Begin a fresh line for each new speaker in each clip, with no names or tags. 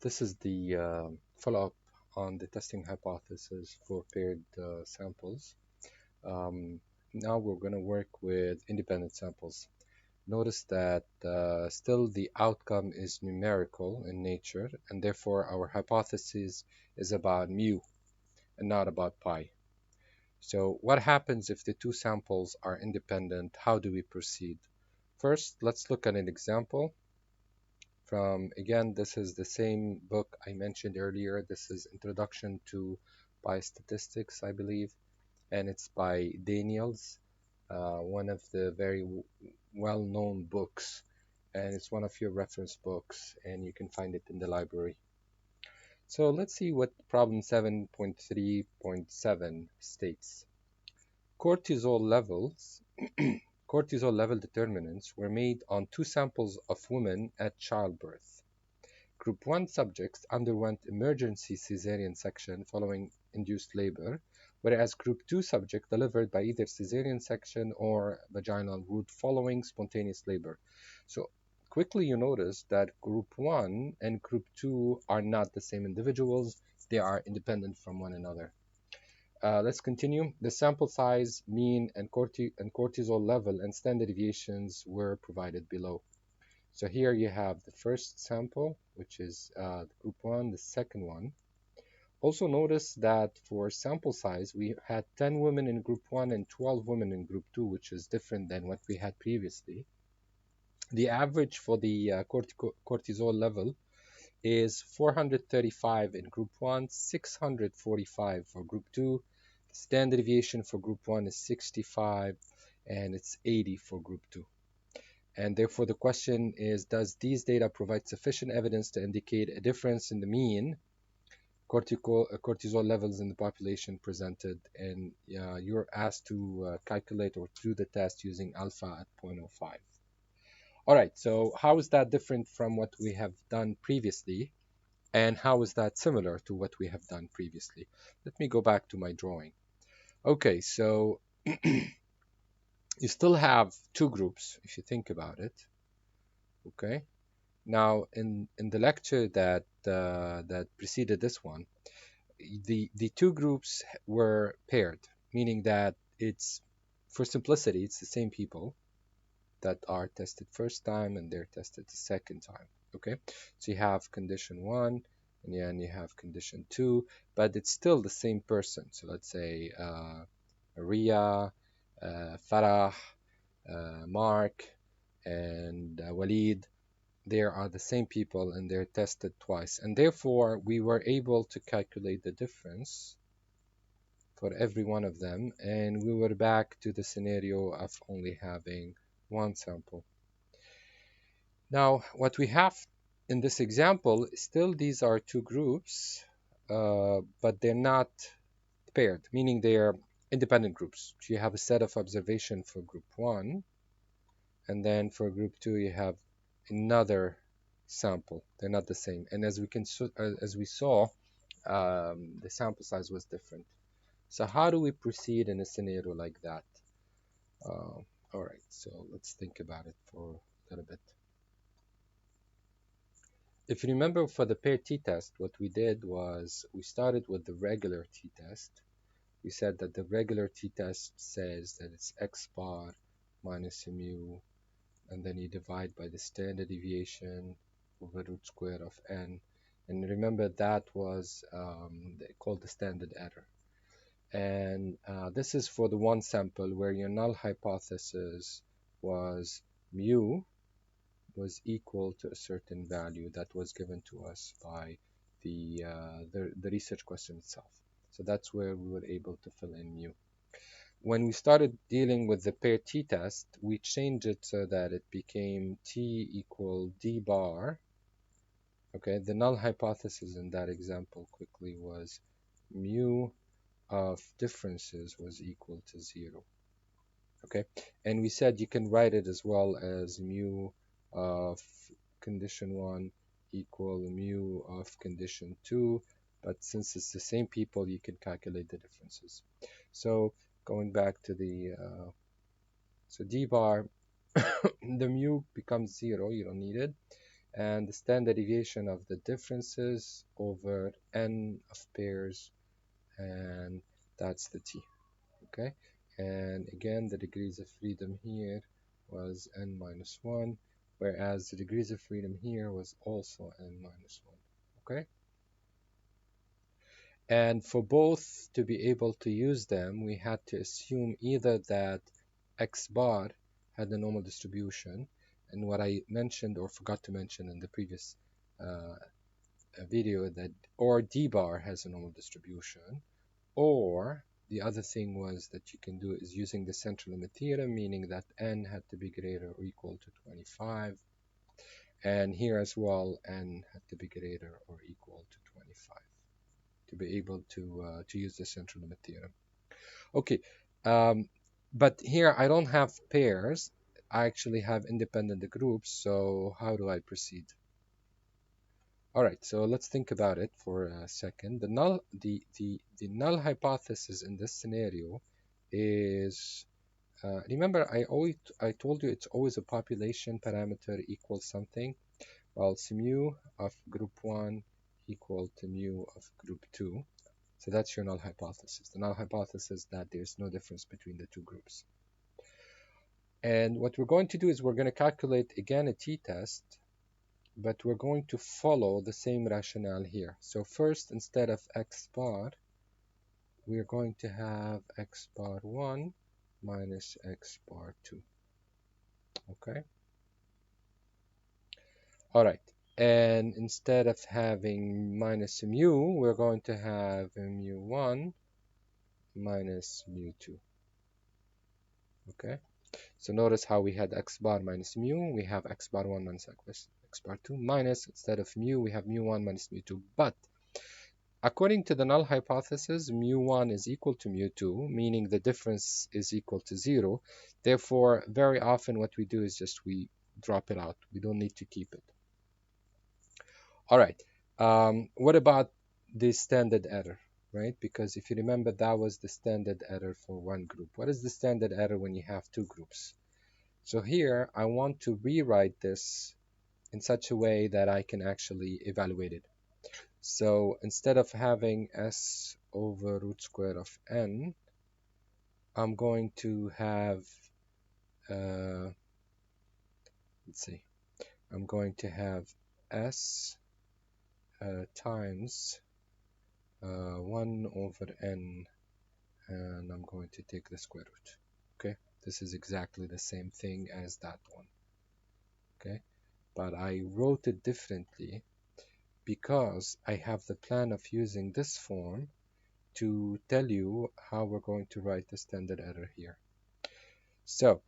This is the follow-up on the testing hypothesis for paired samples. Now we're going to work with independent samples. Notice that still the outcome is numerical in nature, and therefore our hypothesis is about mu and not about pi. So what happens if the two samples are independent? How do we proceed? First, let's look at an example from, again, this is the same book I mentioned earlier. This is Introduction to Biostatistics, I believe, and it's by Daniels, one of the very well-known books, and it's one of your reference books, and you can find it in the library. So let's see what problem 7.3.7 states. Cortisol levels cortisol level determinants were made on two samples of women at childbirth. Group 1 subjects underwent emergency caesarean section following induced labor, whereas Group 2 subject delivered by either caesarean section or vaginal route following spontaneous labor. So quickly you notice that Group 1 and Group 2 are not the same individuals. They are independent from one another. Let's continue. The sample size, mean, and cortisol level and standard deviations were provided below. So here you have the first sample, which is group 1, the second one. Also notice that for sample size, we had 10 women in group 1 and 12 women in group 2, which is different than what we had previously. The average for the cortisol level is 435 in group 1, 645 for group 2. The standard deviation for group 1 is 65, and it's 80 for group 2. And therefore the question is, does these data provide sufficient evidence to indicate a difference in the mean cortisol levels in the population presented? And you're asked to calculate or do the test using alpha at 0.05. All right, so how is that different from what we have done previously? And how is that similar to what we have done previously? Let me go back to my drawing. Okay, so you still have two groups if you think about it. Okay, now in the lecture that that preceded this one, the two groups were paired, meaning that it's, for simplicity, it's the same people that are tested first time and they're tested the second time. Okay, so you have condition 1 and then you have condition 2, but it's still the same person. So let's say Maria, Farah, Mark, and Walid, they are the same people and they're tested twice. And therefore, we were able to calculate the difference for every one of them. And we were back to the scenario of only having one sample. Now, what we have in this example, still these are two groups, but they're not paired, meaning they're independent groups. So you have a set of observation for group 1, and then for group 2 you have another sample. They're not the same, and as we saw, the sample size was different. So how do we proceed in a scenario like that? All right, so let's think about it for a little bit. If you remember, for the paired t-test, what we did was we started with the regular t-test. We said that the regular t-test says that it's x bar minus mu, and then you divide by the standard deviation over root square of n. And remember, that was called the standard error. And this is for the one sample where your null hypothesis was mu was equal to a certain value that was given to us by the research question itself. So that's where we were able to fill in mu. When we started dealing with the paired t-test, we changed it so that it became t equal d bar. Okay, the null hypothesis in that example quickly was mu of differences was equal to 0. Okay, and we said you can write it as well as mu of condition 1 equal mu of condition 2, but since it's the same people, you can calculate the differences. So going back to the so d bar, the mu becomes 0, you don't need it, and the standard deviation of the differences over n of pairs, and that's the t. Okay, and again the degrees of freedom here was n minus 1, whereas the degrees of freedom here was also n minus 1. Okay, and for both to be able to use them, we had to assume either that x bar had a normal distribution, and what I mentioned or forgot to mention in the previous uh, video, that or d bar has a normal distribution, or the other thing was that you can do is using the central limit theorem, meaning that n had to be greater or equal to 25, and here as well n had to be greater or equal to 25 to be able to use the central limit theorem. Okay, um, but here I don't have pairs. I actually have independent groups. So how do I proceed? All right, so let's think about it for a second. The null hypothesis in this scenario is remember I told you it's always a population parameter equals something. Well, it's mu of group 1 equal to mu of group 2. So that's your null hypothesis. The null hypothesis that there's no difference between the two groups. And what we're going to do is we're going to calculate again a t-test, but we're going to follow the same rationale here. So first, instead of x bar, we're going to have x bar 1 minus x bar 2. Okay? All right. And instead of having minus mu, we're going to have mu1 minus mu2. Okay? So notice how we had x bar minus mu, we have x bar 1 minus x bar 2 minus, instead of mu, we have mu1 minus mu2. But according to the null hypothesis, mu1 is equal to mu2, meaning the difference is equal to 0. Therefore, very often what we do is just we drop it out. We don't need to keep it. All right. What about the standard error, right? Because if you remember, that was the standard error for one group. What is the standard error when you have two groups? So here, I want to rewrite this in such a way that I can actually evaluate it. So instead of having s over root square of n, I'm going to have, let's see, I'm going to have s times 1 over n, and I'm going to take the square root. Okay, this is exactly the same thing as that one. Okay, but I wrote it differently because I have the plan of using this form to tell you how we're going to write the standard error here. So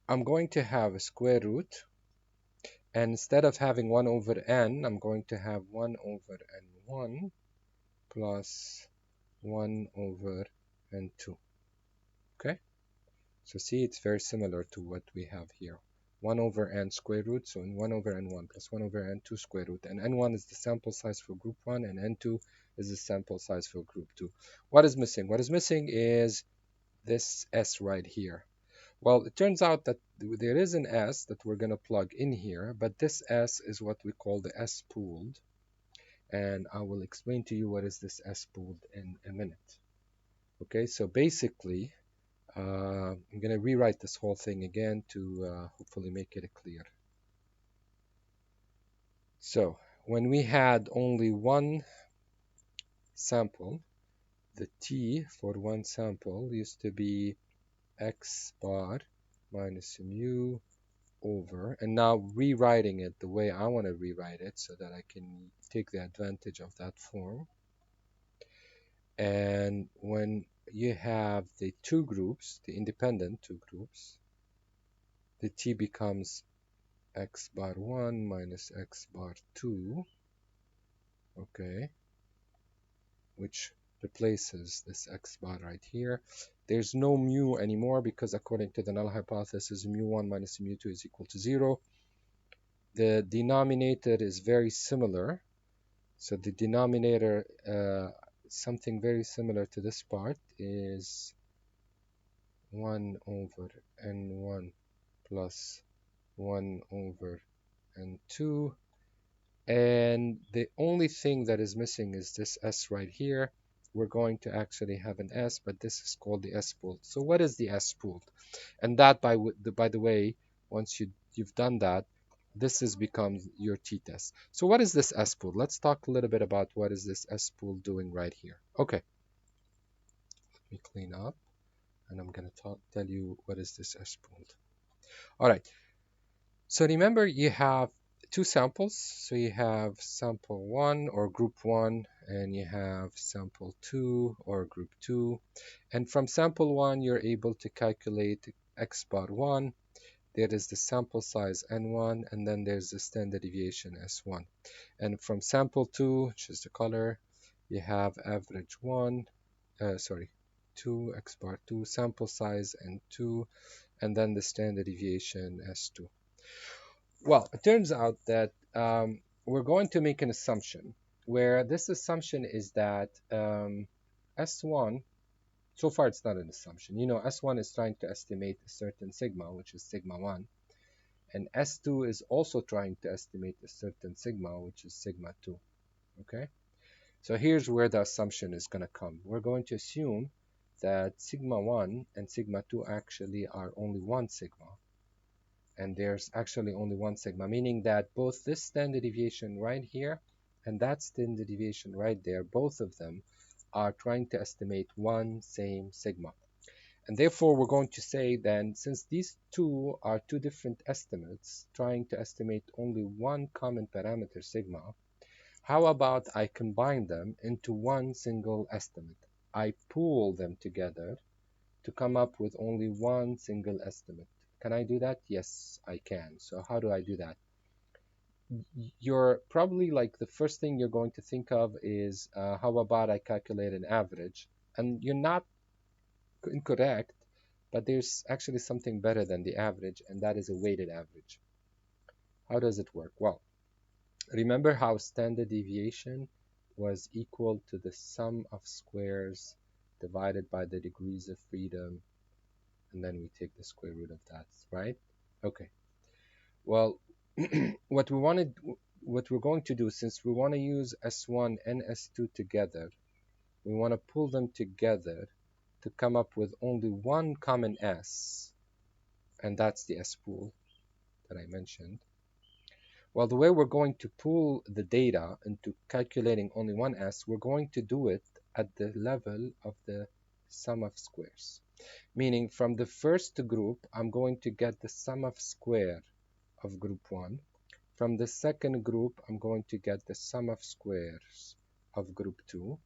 I'm going to have a square root, and instead of having 1 over n, I'm going to have 1 over n1 plus 1 over n2. Okay, so see, it's very similar to what we have here. 1 over n square root, so 1 over n1 plus 1 over n2 square root, and n1 is the sample size for group 1 and n2 is the sample size for group 2. What is missing? What is missing is this s right here. Well, it turns out that there is an s that we're going to plug in here, but this s is what we call the s pooled, and I will explain to you what is this s pooled in a minute. Okay, so basically I'm going to rewrite this whole thing again to hopefully make it clear. So when we had only one sample, the t for one sample used to be x bar minus mu over, and now rewriting it the way I want to rewrite it so that I can take the advantage of that form. And when you have the two groups, the independent two groups, the t becomes x bar 1 minus x bar 2, okay, which replaces this x bar right here. There's no mu anymore because according to the null hypothesis, mu1 minus mu2 is equal to 0. The denominator is very similar. So the denominator, something very similar to this part, is 1 over n1 plus 1 over and 2. And the only thing that is missing is this S right here. We're going to actually have an S, but this is called the S pooled. So what is the S pooled? And that, by the way, once you've done that, this has become your t-test. So what is this S pool? Let's talk a little bit about what is this S pool doing right here. Okay, let me clean up, and I'm going to tell you what is this S pool. All right, so remember you have two samples. So you have sample 1 or group 1, and you have sample 2 or group 2. And from sample 1, you're able to calculate x bar 1. There is the sample size n1, and then there's the standard deviation s1. And from sample 2, which is the color, you have average 1, 2, x bar 2, sample size n2, and then the standard deviation s2. Well, it turns out that we're going to make an assumption where this assumption is that S1, so far it's not an assumption. You know, S1 is trying to estimate a certain sigma, which is sigma 1, and S2 is also trying to estimate a certain sigma, which is sigma 2, okay? So here's where the assumption is going to come. We're going to assume that sigma 1 and sigma 2 actually are only one sigma, and there's actually only one sigma, meaning that both this standard deviation right here and that standard deviation right there, both of them are trying to estimate one same sigma. And therefore, we're going to say then, since these two are two different estimates trying to estimate only one common parameter sigma, how about I combine them into one single estimate? I pool them together to come up with only one single estimate. Can I do that? Yes, I can. So how do I do that? You're probably like the first thing you're going to think of is how about I calculate an average? And you're not incorrect, but there's actually something better than the average, and that is a weighted average. How does it work? Well, remember how standard deviation was equal to the sum of squares divided by the degrees of freedom, and then we take the square root of that, right? Okay. Well, what we're going to do, since we want to use S1 and S2 together, we want to pull them together to come up with only one common S, and that's the S pool that I mentioned. Well, the way we're going to pool the data into calculating only one S, we're going to do it at the level of the sum of squares. Meaning from the first group, I'm going to get the sum of square of group 1. From the second group, I'm going to get the sum of squares of group 2.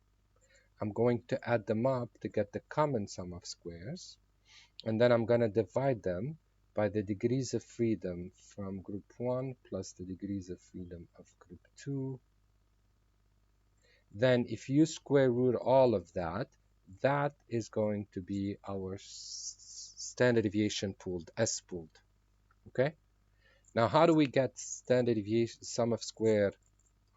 I'm going to add them up to get the common sum of squares. And then I'm going to divide them by the degrees of freedom from group 1 plus the degrees of freedom of group 2. Then if you square root all of that, that is going to be our standard deviation pooled, S pooled. Okay? Now, how do we get standard deviation, sum of square?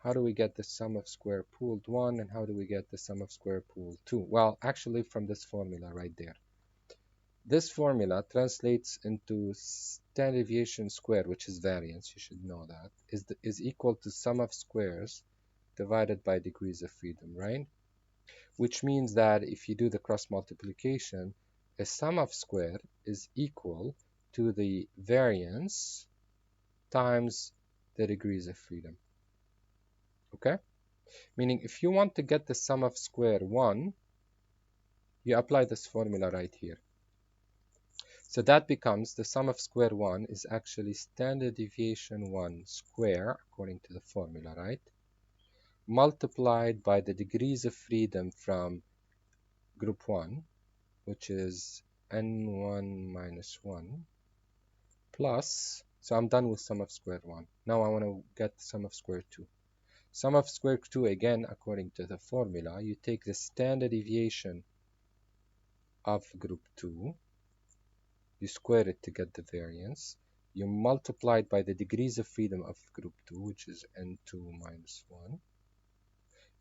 How do we get the sum of square pooled 1, and how do we get the sum of square pooled 2? Well, actually from this formula right there. This formula translates into standard deviation squared, which is variance, you should know that, is equal to sum of squares divided by degrees of freedom, right? Which means that if you do the cross multiplication, a sum of square is equal to the variance times the degrees of freedom. Okay? Meaning if you want to get the sum of square 1, you apply this formula right here. So that becomes the sum of square 1 is actually standard deviation 1 square, according to the formula, right? Multiplied by the degrees of freedom from group 1, which is n1 minus 1, plus, so I'm done with sum of square 1. Now I want to get the sum of square 2. Sum of square 2, again, according to the formula, you take the standard deviation of group 2, you square it to get the variance, you multiply it by the degrees of freedom of group 2, which is n2 minus 1,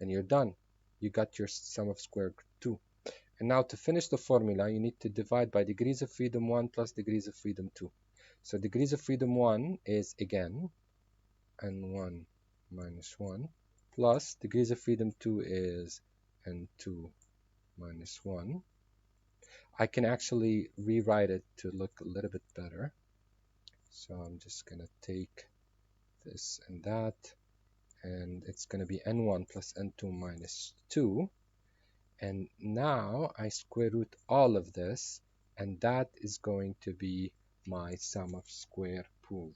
and you're done. You got your sum of square 2. And now to finish the formula, you need to divide by degrees of freedom 1 plus degrees of freedom 2. So degrees of freedom 1 is, again, n1 minus 1 plus degrees of freedom 2 is n2 minus 1. I can actually rewrite it to look a little bit better. So I'm just going to take this and that, and it's going to be n1 plus n2 minus 2. And now I square root all of this, and that is going to be my sum of square pooled.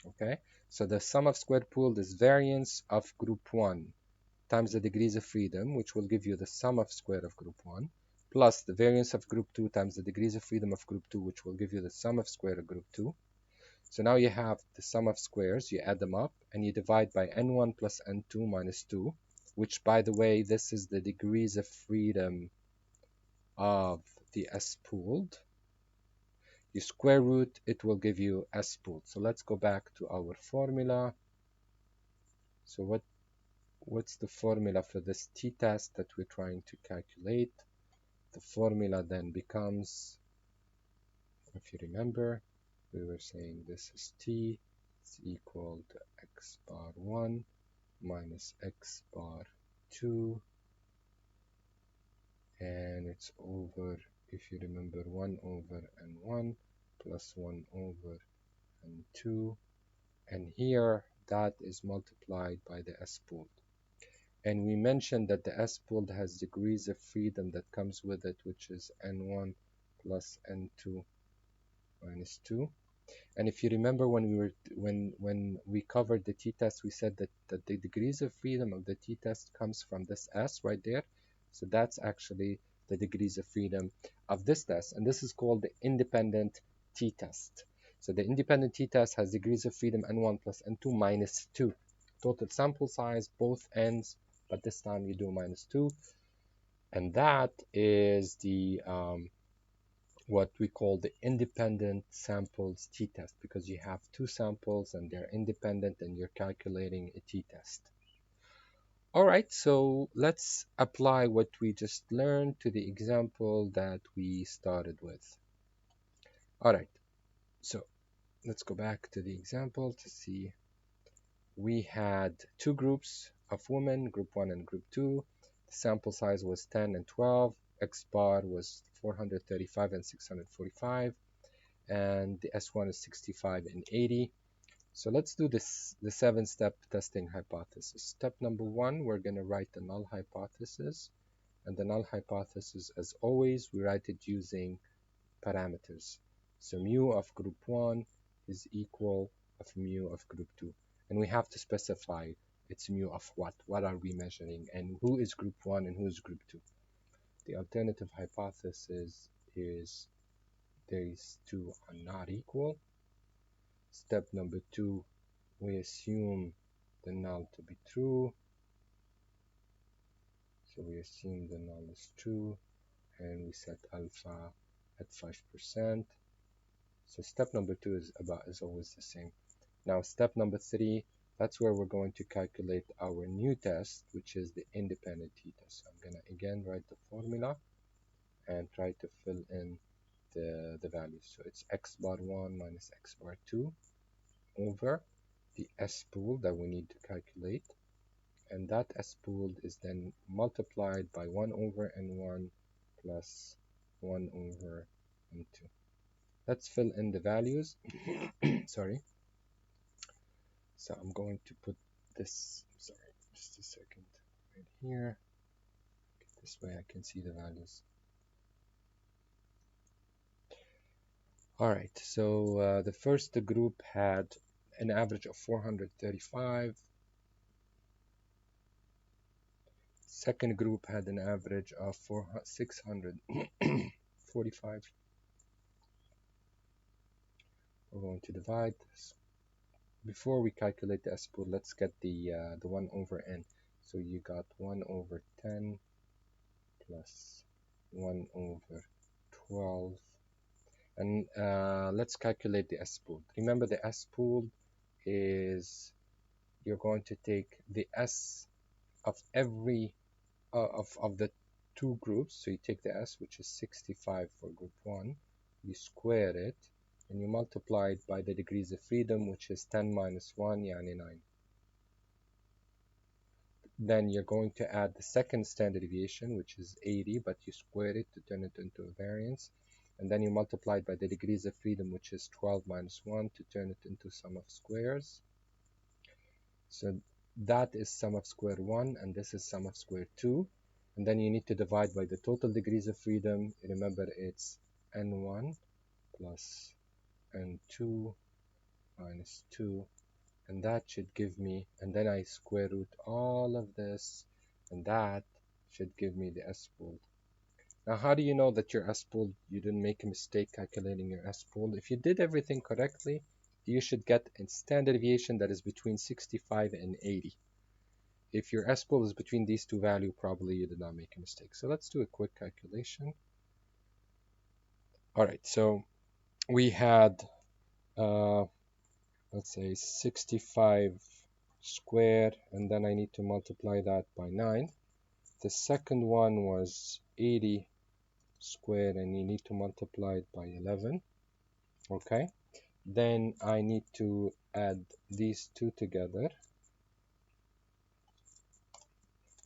Okay, so the sum of square pooled is variance of group 1 times the degrees of freedom, which will give you the sum of square of group 1, plus the variance of group 2 times the degrees of freedom of group 2, which will give you the sum of square of group 2. So now you have the sum of squares, you add them up, and you divide by n1 plus n2 minus 2, which, by the way, this is the degrees of freedom of the S pooled. You square root, it will give you S pooled. So let's go back to our formula. So what's the formula for this t-test that we're trying to calculate? The formula then becomes, if you remember, we were saying this is t is equal to x bar 1 minus x bar 2, and it's over, if you remember, 1 over n1 plus 1 over n2, and here that is multiplied by the S pooled. And we mentioned that the S pooled has degrees of freedom that comes with it, which is n1 plus n2 minus 2. And if you remember when we covered the t-test, we said that the degrees of freedom of the t-test comes from this S right there. So that's actually the degrees of freedom of this test, and this is called the independent t-test. So the independent t-test has degrees of freedom n1 plus n2 minus 2. Total sample size, both ends, but this time you do minus 2. And that is the what we call the independent samples t-test, because you have two samples and they're independent and you're calculating a t-test. All right, so let's apply what we just learned to the example that we started with. All right, so let's go back to the example to see. We had two groups of women, group 1 and group 2. The sample size was 10 and 12. X bar was 435 and 645. And the S1 is 65 and 80. So let's do this, the 7-step testing hypothesis. Step number 1, we're going to write the null hypothesis. And the null hypothesis, as always, we write it using parameters. So mu of group 1 is equal of mu of group 2. And we have to specify it's mu of what? What are we measuring? And who is group 1 and who is group 2? The alternative hypothesis is these two are not equal. Step number 2, we assume the null to be true. So we assume the null is true, and we set alpha at 5%. So step number 2 is always the same. Now step number 3, that's where we're going to calculate our new test, which is the independent t-test. So I'm going to again write the formula and try to fill in the values. So it's x bar 1 minus x bar 2 over the S pool that we need to calculate, and that S pooled is then multiplied by 1 over n1 plus 1 over n2. Let's fill in the values. Sorry. So I'm going to put this, sorry, just a second, right here. This way I can see the values. All right, so the first group had an average of 435. Second group had an average of 645. We're going to divide this. Before we calculate the S pool, let's get the 1 over n. So you got 1 over 10 plus 1 over 12. And let's calculate the S pool. Remember, the S pool is you're going to take the S of every of the two groups. So you take the S, which is 65 for group 1, you square it, and you multiply it by the degrees of freedom, which is 10 minus 1, yani 9. Then you're going to add the second standard deviation, which is 80, but you square it to turn it into a variance. And then you multiply it by the degrees of freedom, which is 12 minus 1, to turn it into sum of squares. So that is sum of square 1, and this is sum of square 2. And then you need to divide by the total degrees of freedom. Remember, it's n1 plus n2 minus 2. And that should give me, and then I square root all of this, and that should give me the S-pool. Now, how do you know that your S-pool, you didn't make a mistake calculating your S-pool? If you did everything correctly, you should get a standard deviation that is between 65 and 80. If your S-pool is between these two values, probably you did not make a mistake. So let's do a quick calculation. All right, so we had, let's say 65 squared, and then I need to multiply that by 9. The second one was 80 squared, and you need to multiply it by 11. Okay, then I need to add these two together.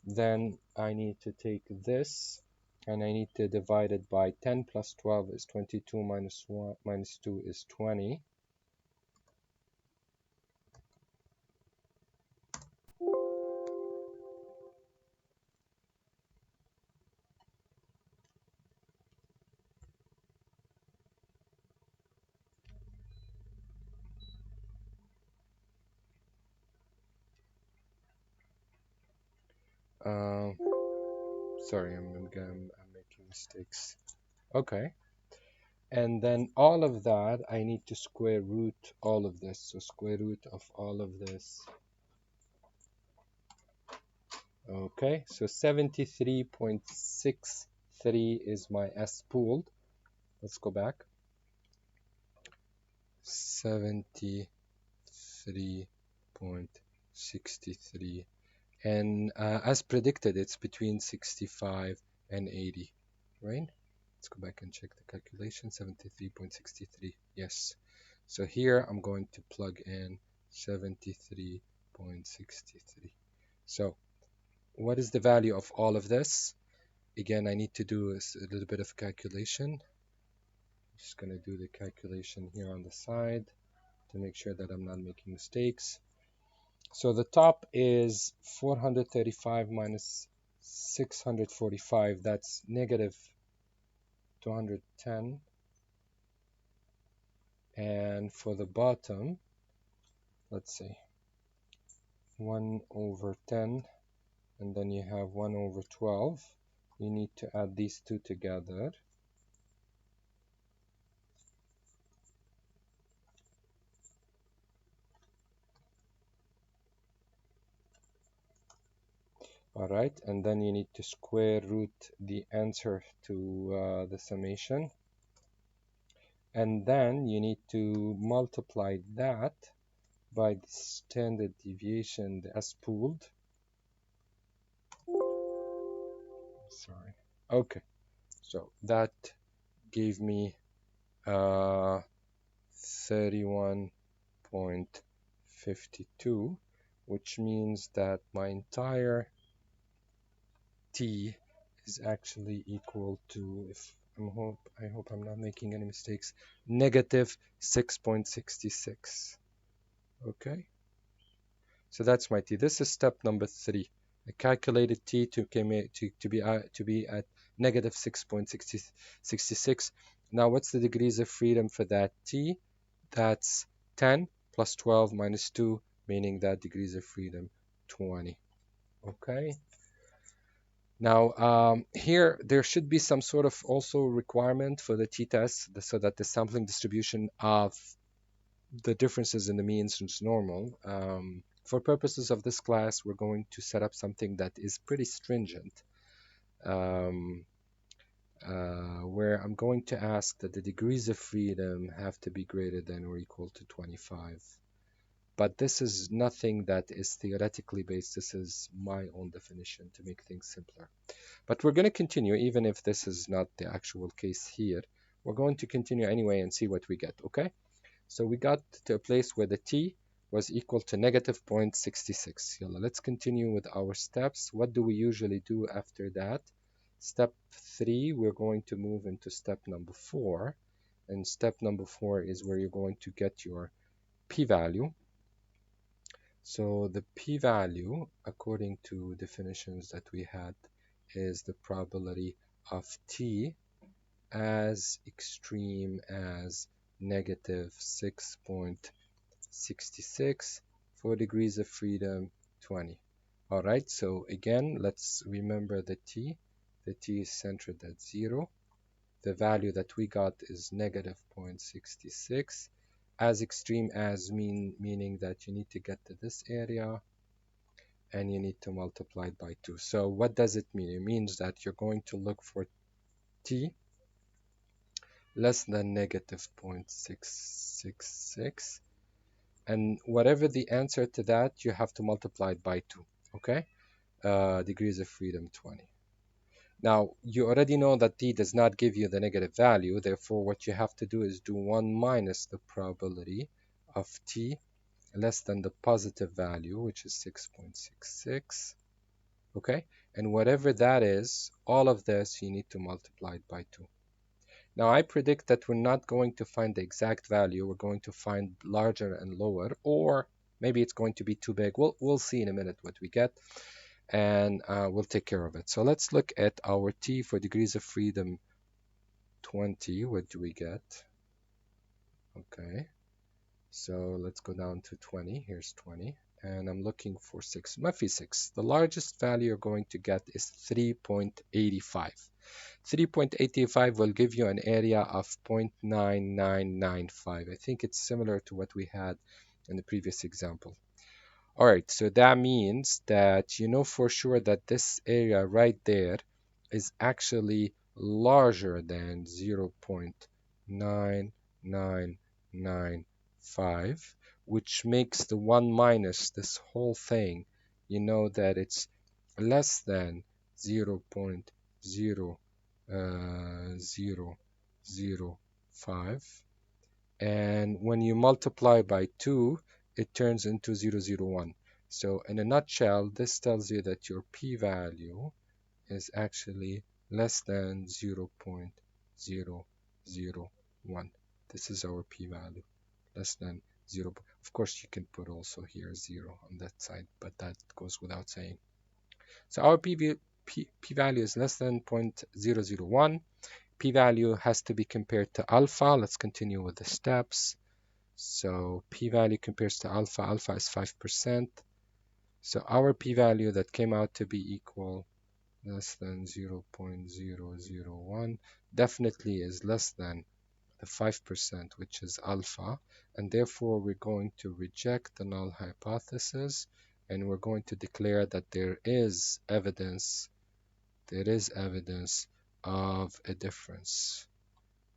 Then I need to take this and I need to divide it by 10 plus 12 is 22 minus 1 minus 2 is 20. Uh, Sorry, I'm making mistakes. Okay. And then all of that, I need to square root all of this. So square root of all of this. Okay, so 73.63 is my S pooled. Let's go back. 73.63. And as predicted, it's between 65 and 80, right? Let's go back and check the calculation. 73.63. Yes. So here I'm going to plug in 73.63. So what is the value of all of this? Again, I need to do a little bit of calculation. I'm just going to do the calculation here on the side to make sure that I'm not making mistakes. So the top is 435 minus 645. That's negative 210. And for the bottom, let's see, 1 over 10, and then you have 1 over 12. You need to add these two together. All right, and then you need to square root the answer to the summation. And then you need to multiply that by the standard deviation, the S pooled. Sorry. Okay, so that gave me 31.52, which means that my entire T is actually equal to, if I hope I'm not making any mistakes, negative 6.66. Okay, so that's my T. This is step number 3. I calculated T to be at negative 6.66. Now, what's the degrees of freedom for that T? That's 10 plus 12 minus 2, meaning that degrees of freedom 20. Okay. Now, here there should be some sort of also requirement for the t-test so that the sampling distribution of the differences in the means is normal. For purposes of this class, we're going to set up something that is pretty stringent, where I'm going to ask that the degrees of freedom have to be greater than or equal to 25. But this is nothing that is theoretically based. This is my own definition to make things simpler. But we're going to continue, even if this is not the actual case here. we're going to continue anyway and see what we get, okay? So we got to a place where the t was equal to negative 0.66. Yalla, let's continue with our steps. What do we usually do after that? Step 3, we're going to move into step number 4. And step number 4 is where you're going to get your p-value. So the p-value, according to definitions that we had, is the probability of t as extreme as negative 6.66 for degrees of freedom 20. All right, so again, let's remember the t. The t is centered at 0. The value that we got is negative 0.66. As extreme as meaning that you need to get to this area and you need to multiply it by 2. So what does it mean? It means that you're going to look for t less than negative 0.666, and whatever the answer to that, you have to multiply it by 2, okay? Degrees of freedom 20. Now, you already know that t does not give you the negative value, therefore what you have to do is do 1 minus the probability of t less than the positive value, which is 6.66, okay? And whatever that is, all of this you need to multiply it by 2. Now I predict that we're not going to find the exact value. We're going to find larger and lower, or maybe it's going to be too big. We'll see in a minute what we get, and we'll take care of it. So let's look at our t for degrees of freedom 20. What do we get? Okay, so let's go down to 20. Here's 20. And I'm looking for 6. Mafi 6. The largest value you're going to get is 3.85. 3.85 will give you an area of 0.9995. I think it's similar to what we had in the previous example. All right, so that means that you know for sure that this area right there is actually larger than 0.9995, which makes the 1 minus this whole thing, you know that it's less than 0.005, and when you multiply by 2 it turns into 0.001. So in a nutshell, this tells you that your p-value is actually less than 0.001. This is our p-value, less than 0. Of course you can put also here 0 on that side, but that goes without saying. So our p-value is less than 0.001. P-value has to be compared to alpha. Let's continue with the steps. So p-value compares to alpha. Alpha is 5%. So our p-value that came out to be equal less than 0.001 definitely is less than the 5%, which is alpha, and therefore we're going to reject the null hypothesis, and we're going to declare that there is evidence of a difference.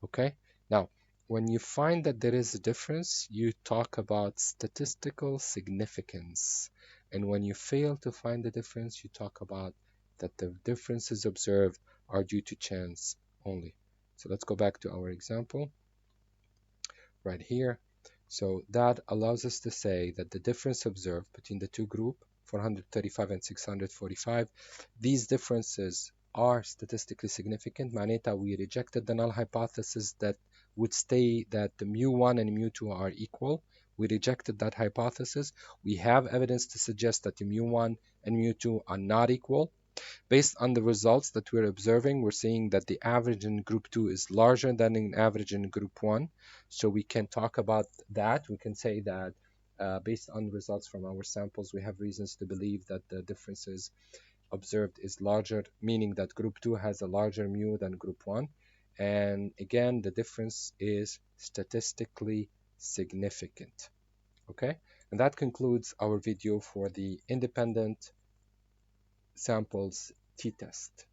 Okay, now when you find that there is a difference, you talk about statistical significance, and when you fail to find the difference, you talk about that the differences observed are due to chance only. So let's go back to our example right here. So that allows us to say that the difference observed between the two groups, 435 and 645, these differences are statistically significant. معناتها we rejected the null hypothesis that would say that the mu1 and mu2 are equal. We rejected that hypothesis. We have evidence to suggest that the mu1 and mu2 are not equal. Based on the results that we're observing, we're seeing that the average in group 2 is larger than an average in group 1. So we can talk about that. We can say that based on the results from our samples, we have reasons to believe that the differences observed is larger, meaning that group 2 has a larger mu than group 1. And again, the difference is statistically significant. Okay, and that concludes our video for the independent samples t-test.